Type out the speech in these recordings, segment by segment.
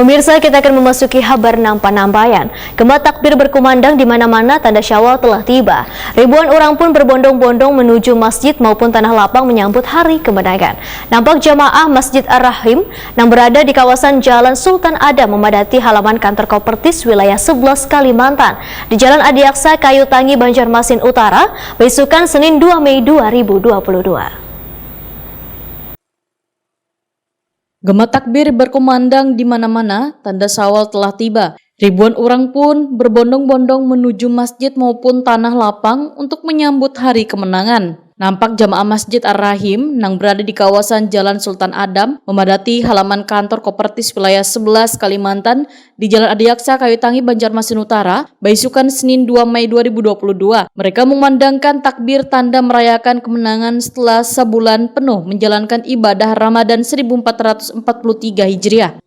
Pemirsa, kita akan memasuki kabar Nampan-Nampayan. Gema takbir berkumandang di mana-mana, tanda Syawal telah tiba. Ribuan orang pun berbondong-bondong menuju masjid maupun tanah lapang menyambut hari kemenangan. Nampak jamaah Masjid Ar-Rahim yang berada di kawasan Jalan Sultan Adam memadati halaman kantor Kopertis wilayah 11 Kalimantan di Jalan Adiaksa, Kayu Tangi, Banjarmasin Utara, besukan Senin 2 Mei 2022. Gema takbir berkumandang di mana-mana, tanda Syawal telah tiba. Ribuan orang pun berbondong-bondong menuju masjid maupun tanah lapang untuk menyambut hari kemenangan. Nampak jamaah Masjid Ar-Rahim yang berada di kawasan Jalan Sultan Adam memadati halaman kantor Kopertis wilayah 11 Kalimantan di Jalan Adiaksa, Kayu Tangi, Banjarmasin Utara, beisukan Senin 2 Mei 2022. Mereka memandangkan takbir tanda merayakan kemenangan setelah sebulan penuh menjalankan ibadah Ramadan 1443 Hijriah.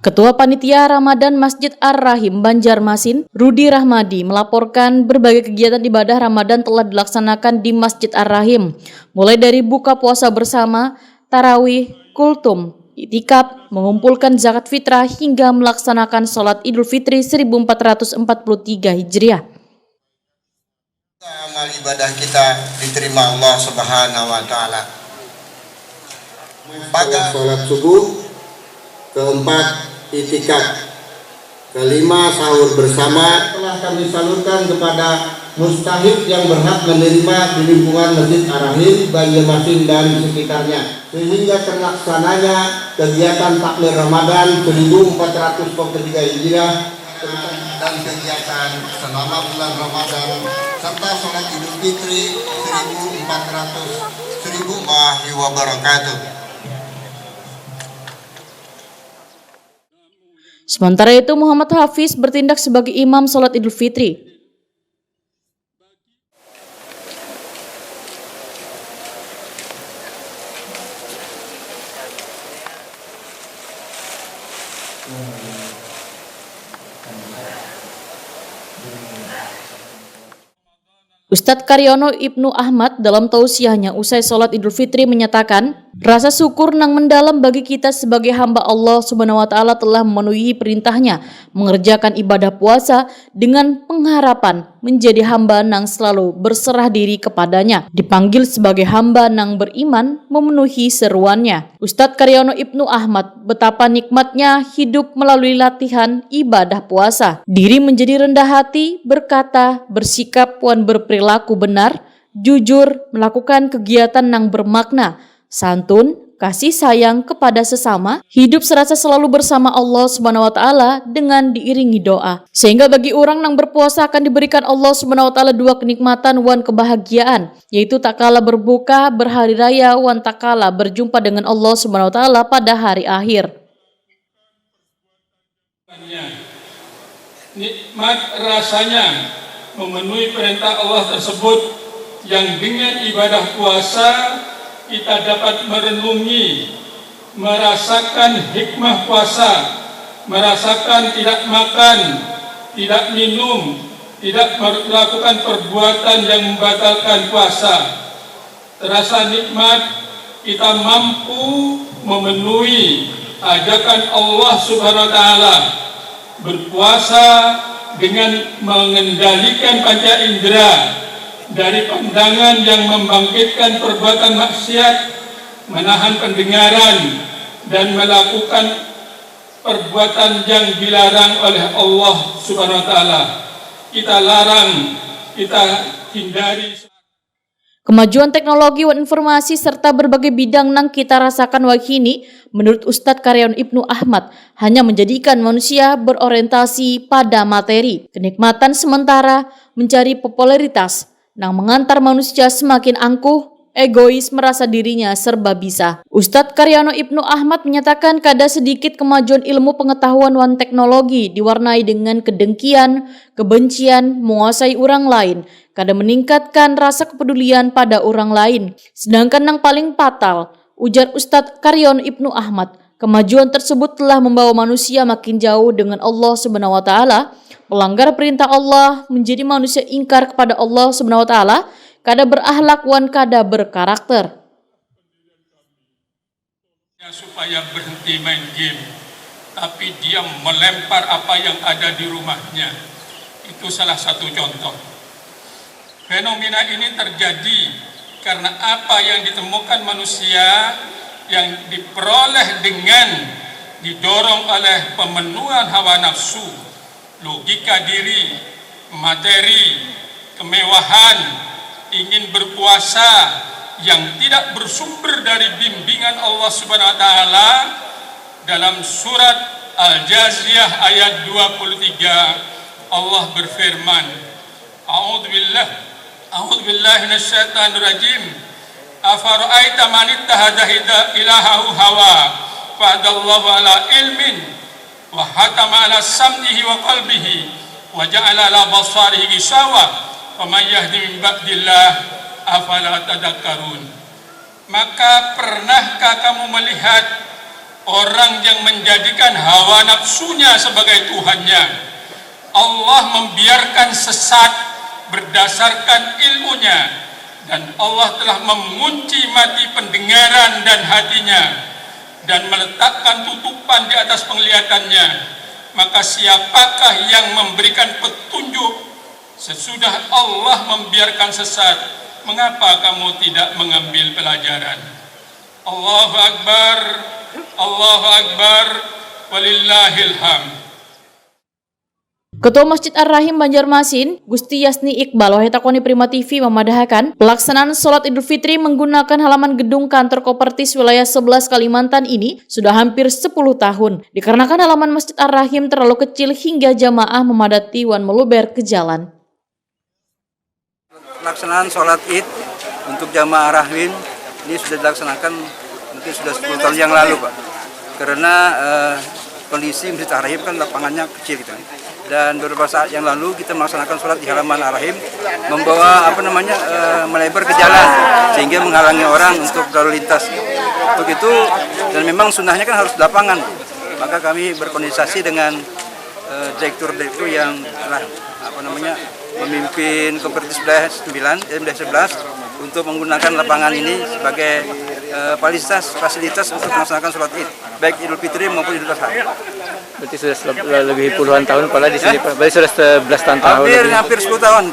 Ketua Panitia Ramadan Masjid Ar-Rahim Banjarmasin, Rudi Rahmadi, melaporkan berbagai kegiatan ibadah Ramadan telah dilaksanakan di Masjid Ar-Rahim, mulai dari buka puasa bersama, tarawih, kultum, itikaf, mengumpulkan zakat fitrah hingga melaksanakan sholat Idul Fitri 1443 Hijriah. Amal ibadah kita diterima Allah Subhanahu wa taala. Pada sholat subuh, keempat itikaf, kelima sahur bersama. Telah kami salurkan kepada mustahik yang berhak menerima di lingkungan Masjid Ar-Rahim, Banjarmasin dan sekitarnya, sehingga terlaksananya kegiatan takbir Ramadan 1443 Hijriah dan kegiatan selama bulan Ramadan serta sholat Idul Fitri 1400 wabarakatuh. Sementara itu, Muhammad Hafiz bertindak sebagai imam sholat Idul Fitri. Ustadz Karyono Ibnu Ahmad dalam tausiahnya usai sholat Idul Fitri menyatakan, rasa syukur nang mendalam bagi kita sebagai hamba Allah Subhanahu wa taala telah memenuhi perintahnya mengerjakan ibadah puasa dengan pengharapan menjadi hamba nang selalu berserah diri kepadanya, dipanggil sebagai hamba nang beriman memenuhi seruannya. Ustadz Karyono Ibnu Ahmad betapa nikmatnya hidup melalui latihan ibadah puasa. Diri menjadi rendah hati, berkata, bersikap dan berperilaku benar, jujur, melakukan kegiatan yang bermakna, santun, kasih sayang kepada sesama, hidup serasa selalu bersama Allah Subhanahu wa taala dengan diiringi doa. Sehingga bagi orang yang berpuasa akan diberikan Allah Subhanahu wa taala dua kenikmatan wan kebahagiaan, yaitu tak kala berbuka berhari raya wan tak kala berjumpa dengan Allah Subhanahu wa taala pada hari akhir. Nikmat rasanya memenuhi perintah Allah tersebut, yang dengan ibadah puasa kita dapat merenungi, merasakan hikmah puasa, merasakan tidak makan, tidak minum, tidak melakukan perbuatan yang membatalkan puasa. Terasa nikmat, kita mampu memenuhi ajakan Allah Subhanahu wa taala berpuasa dengan mengendalikan panca indera dari pandangan yang membangkitkan perbuatan maksiat, menahan pendengaran, dan melakukan perbuatan yang dilarang oleh Allah Subhanahu wa taala. Kita larang, kita hindari. Kemajuan teknologi dan informasi serta berbagai bidang yang kita rasakan wahini, menurut Ustadz Karyono Ibnu Ahmad, hanya menjadikan manusia berorientasi pada materi, kenikmatan sementara, mencari popularitas, yang mengantar manusia semakin angkuh, egois, merasa dirinya serba bisa. Ustadz Karyono Ibnu Ahmad menyatakan kada sedikit kemajuan ilmu pengetahuan dan teknologi diwarnai dengan kedengkian, kebencian, menguasai orang lain, kada meningkatkan rasa kepedulian pada orang lain. Sedangkan yang paling fatal, ujar Ustadz Karyono Ibnu Ahmad, Kemajuan tersebut telah membawa manusia makin jauh dengan Allah Subhanahu wa taala, melanggar perintah Allah, menjadi manusia ingkar kepada Allah Subhanahu wa taala, kada berakhlak wan kada berkarakter. Supaya berhenti main game, tapi dia melempar apa yang ada di rumahnya. Itu salah satu contoh. Fenomena ini terjadi karena apa yang ditemukan manusia yang diperoleh dengan didorong oleh pemenuhan hawa nafsu, logika diri, materi, kemewahan, ingin berkuasa yang tidak bersumber dari bimbingan Allah Subhanahu wa taala. Dalam surat Al-Jaziyah ayat 23 Allah berfirman, A'udzubillahi minasyaitonir rajim. Afara'aita man ittakhadha ilahahu hawa fa'adallahu ala ilmin wa hatama ala sam'ihi wa qalbihi wa ja'ala ala basarihi gishawa wa man yahdi min ba'dillah afala tadakkarun. Maka pernahkah kamu melihat orang yang menjadikan hawa nafsunya sebagai Tuhannya? Allah membiarkan sesat berdasarkan ilmunya, dan Allah telah mengunci mati pendengaran dan hatinya dan meletakkan tutupan di atas penglihatannya. Maka siapakah yang memberikan petunjuk sesudah Allah membiarkan sesat? Mengapa kamu tidak mengambil pelajaran? Allahu Akbar, Allahu Akbar, walillahil hamd. Ketua Masjid Ar-Rahim Banjarmasin, Gusti Yasni Iqbal Wahitakoni Prima TV memadahkan pelaksanaan sholat Idul Fitri menggunakan halaman gedung kantor Kopertis wilayah 11 Kalimantan ini sudah hampir 10 tahun. Dikarenakan halaman Masjid Ar-Rahim terlalu kecil hingga jamaah memadati wan meluber ke jalan. Pelaksanaan sholat Id untuk jamaah Ar-Rahim ini sudah dilaksanakan mungkin sudah 10 tahun yang lalu, Pak. Karena kondisi Masjid Ar-Rahim kan lapangannya kecil gitu. Dan beberapa saat yang lalu kita melaksanakan sholat di halaman Ar-Rahim, membawa melebar ke jalan sehingga menghalangi orang untuk berlalu lintas. Untuk itu, dan memang sunnahnya kan harus di lapangan, maka kami berkoordinasi dengan direktur yang telah memimpin Kopertis wilayah 11 untuk menggunakan lapangan ini sebagai fasilitas untuk melaksanakan sholat Id, baik Idul Fitri maupun Idul Adha. Berarti sudah lebih puluhan tahun Pak di sini, Pak. Berarti sudah 11 tahun. Hampir 10 tahun.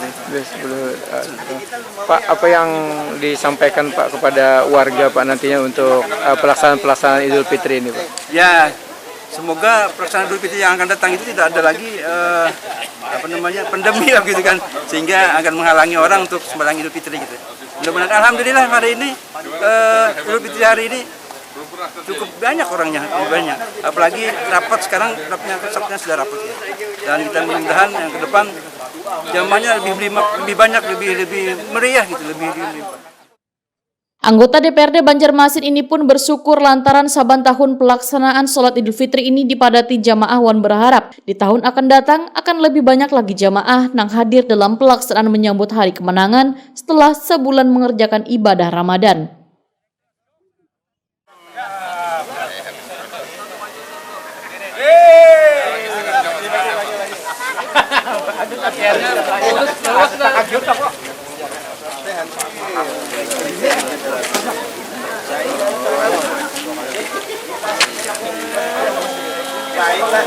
Pak, apa yang disampaikan Pak kepada warga Pak nantinya untuk pelaksanaan Idul Fitri ini, Pak? Ya, semoga pelaksanaan Idul Fitri yang akan datang itu tidak ada lagi pandemi gitu kan, sehingga akan menghalangi orang untuk sembahyang Idul Fitri gitu. Mudah-mudahan alhamdulillah hari ini Idul Fitri hari ini cukup banyak orangnya, banyak. Apalagi rapat sekarang, rapatnya sudah rapat ya. Dan kita mudah-mudahan yang ke depan jamaahnya lebih banyak, lebih meriah gitu, lebih. Anggota DPRD Banjarmasin ini pun bersyukur lantaran saban tahun pelaksanaan sholat Idul Fitri ini dipadati jamaah wan berharap di tahun akan datang akan lebih banyak lagi jamaah nang hadir dalam pelaksanaan menyambut hari kemenangan setelah sebulan mengerjakan ibadah Ramadan. Baiklah.